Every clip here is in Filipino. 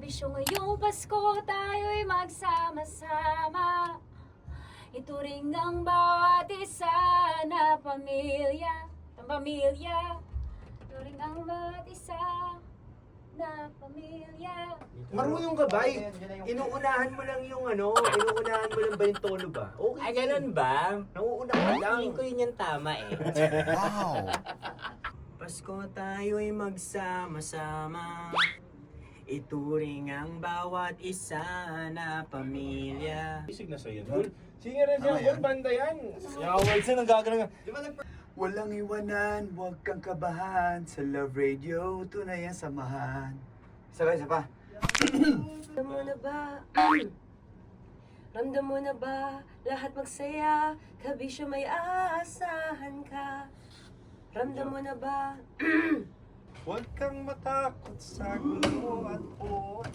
Kabisyo ngayong Pasko, tayo'y magsama-sama. Ituring ang bawat isa na pamilya. Ituring ang bawat isa na pamilya. Marunong ka ba? Inuunahan mo lang yung inuunahan mo lang ba yung tono ba? Okay. Ay, ganun ba? Nauuna ka lang. Feeling ko yun yung tama eh. Wow! Pasko tayo'y magsama-sama. Ituring ang bawat isa na pamilya. Isig na sa'yo, Dol. Singer rin siya, Dol. Banda yan. Yakawal siya, nang gagana. Walang iwanan, huwag kang kabahan. Sa Love Radio, tunay ang samahan. Isa pa. Ramdam mo na ba? Ramdam mo na ba? Lahat magsaya, kabisyo may aasahan ka. Ramdam mo na ba? Huwag kang matakot sa gulo at uot.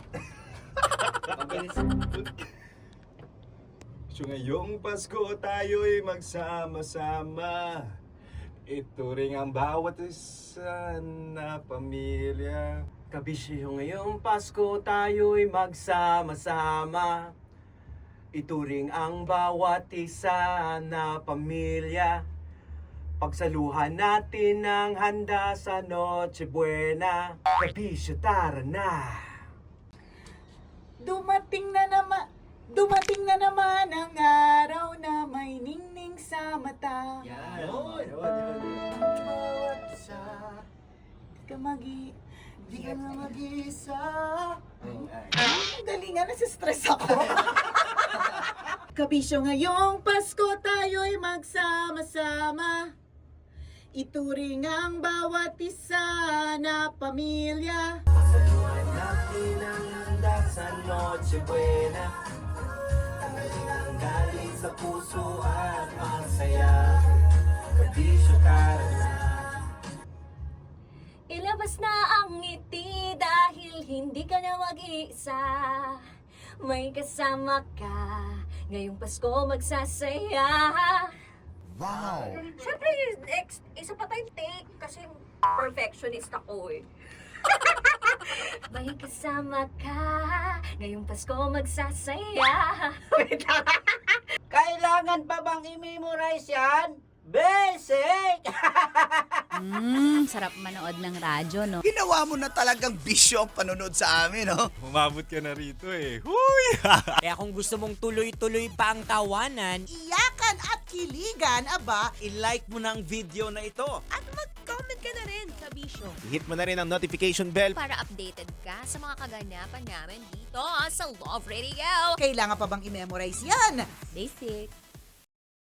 So ngayong Pasko tayo'y magsama-sama. Ito rin ang bawat isa na pamilya. Kabisyo ngayong Pasko tayo'y magsama-sama. Ituring ang bawat isa na pamilya. Pagsaluhan natin ang handa sa Noche Buena. Kabisyo, tara na! Dumating na naman ang araw na may ningning sa mata. Bawat isa, Di ka na mag-isa. Ang galingan, nasistress ako. Kabisyo ngayong Pasko, tayo'y magsama-sama. Ituring ang bawat isa na pamilya. Pagsaluhan natin ang handa sa Noche Buena. Ang galing sa puso at masaya. Kabisyo, tara na! Ilabas na ang ngiti dahil hindi ka na mag-iisa. May kasama ka, ngayong Pasko magsasaya. wow! Siyempre, isa pa tayong take kasi perfectionist ako eh. May kasama ka, ngayong Pasko magsasaya. Wait lang. Kailangan pa bang i-memorize yan? Basic! Sarap manood ng radyo, no? Ginawa mo na talagang bisyo ang panonood sa amin, no? Umabot ka na rito eh. Huy! Kaya kung gusto mong tuloy-tuloy pa ang tawanan, Iyakan at kiligan, aba. I-like mo na ang video na ito. At mag-comment ka na rin, kabisyo. Hit mo na rin ang notification bell. Para updated ka sa mga kaganapan namin dito sa Love Radio. Kailangan pa bang i-memorize yan? Basic.